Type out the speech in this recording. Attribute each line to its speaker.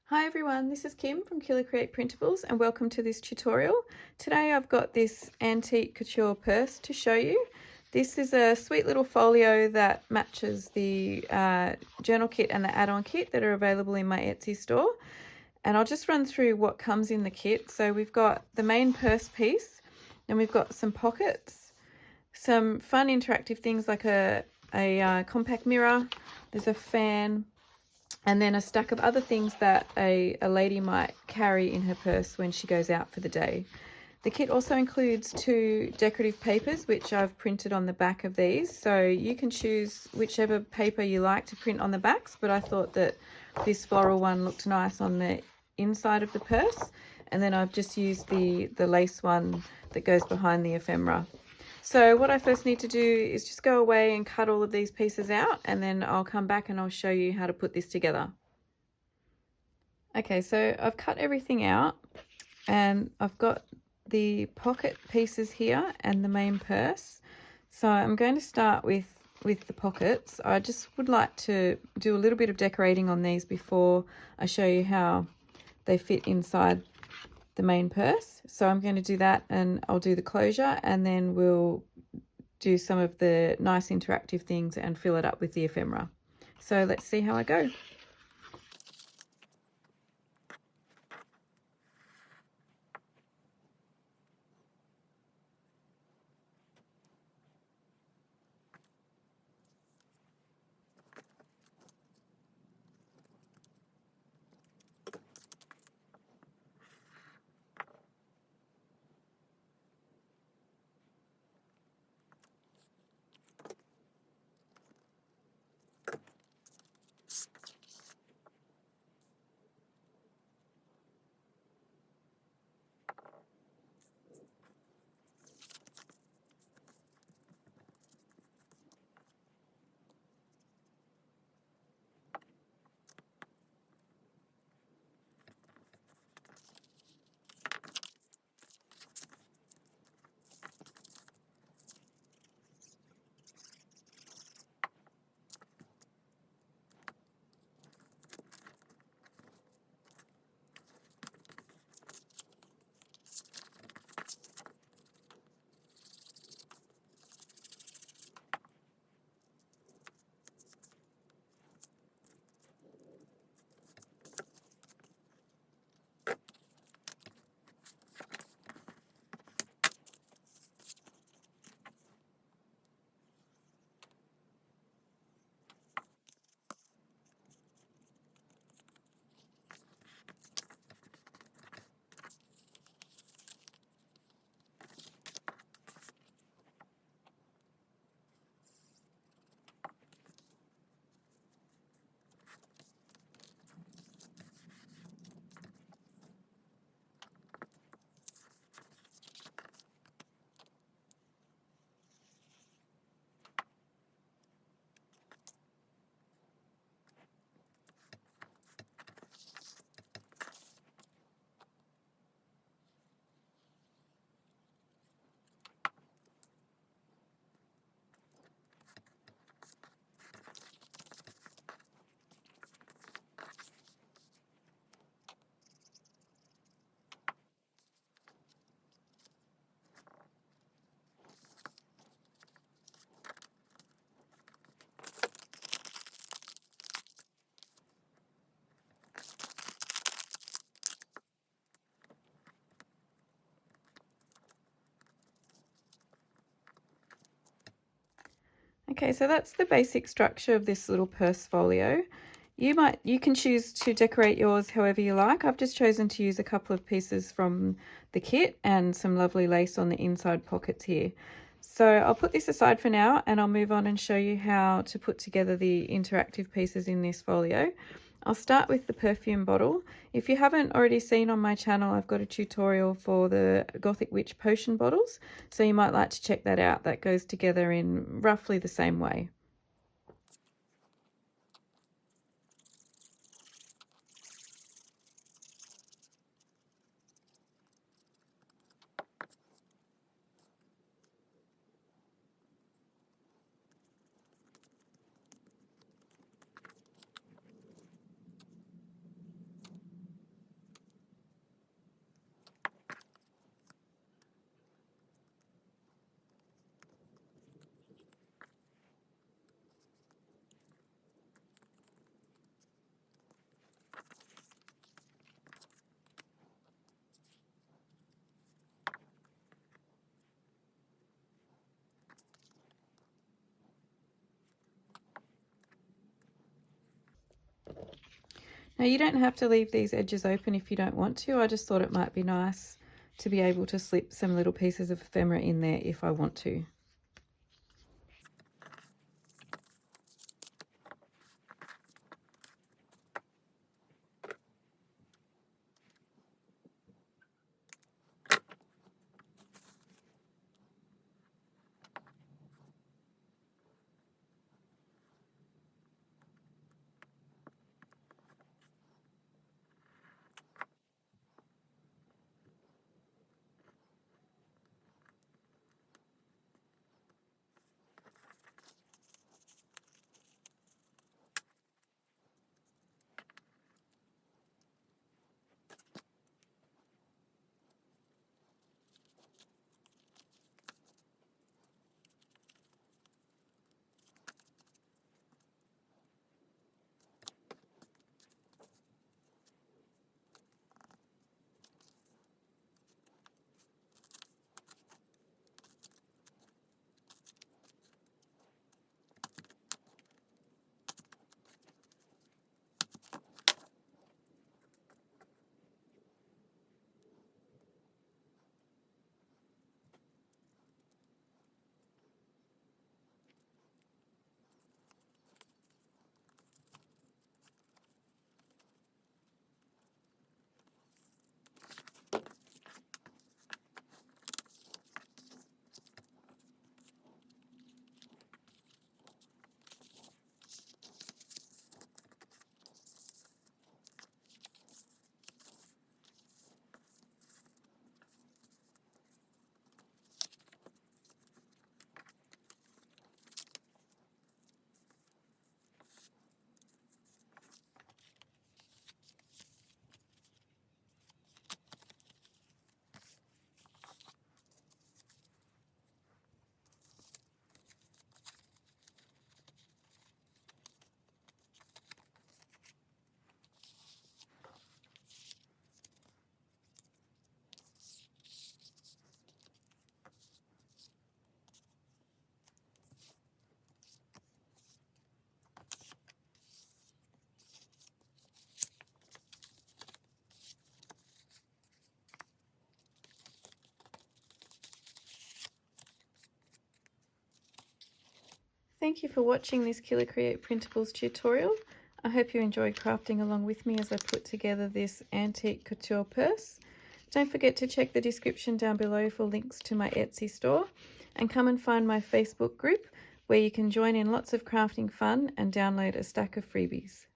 Speaker 1: Hi everyone, this is Kim from KILA Create Printables and welcome to this tutorial. Today I've got this Antique Couture Purse to show you. This is a sweet little folio that matches the journal kit and the add-on kit that are available in my Etsy store. And I'll just run through what comes in the kit. So we've got the main purse piece, and we've got some pockets, some fun interactive things like a compact mirror, there's a fan, and then a stack of other things that a lady might carry in her purse when she goes out for the day. The kit also includes 2 decorative papers, which I've printed on the back of these. So you can choose whichever paper you like to print on the backs, but I thought that this floral one looked nice on the inside of the purse. And then I've just used the lace one that goes behind the ephemera. So what I first need to do is just go away and cut all of these pieces out, and then I'll come back and I'll show you how to put this together. Okay, so I've cut everything out and I've got the pocket pieces here and the main purse. So I'm going to start with the pockets. I just would like to do a little bit of decorating on these before I show you how they fit inside the main purse. So I'm going to do that, and I'll do the closure, and then we'll do some of the nice interactive things and fill it up with the ephemera. So let's see how I go. Okay, so that's the basic structure of this little purse folio. You can choose to decorate yours however you like. I've just chosen to use a couple of pieces from the kit and some lovely lace on the inside pockets here. So I'll put this aside for now, and I'll move on and show you how to put together the interactive pieces in this folio. I'll start with the perfume bottle. If you haven't already seen on my channel, I've got a tutorial for the Gothic Witch potion bottles, so you might like to check that out. That goes together in roughly the same way. Now you don't have to leave these edges open if you don't want to. I just thought it might be nice to be able to slip some little pieces of ephemera in there if I want to. Thank you for watching this KILA Create Printables tutorial. I hope you enjoyed crafting along with me as I put together this Antique Couture Purse. Don't forget to check the description down below for links to my Etsy store, and come and find my Facebook group where you can join in lots of crafting fun and download a stack of freebies.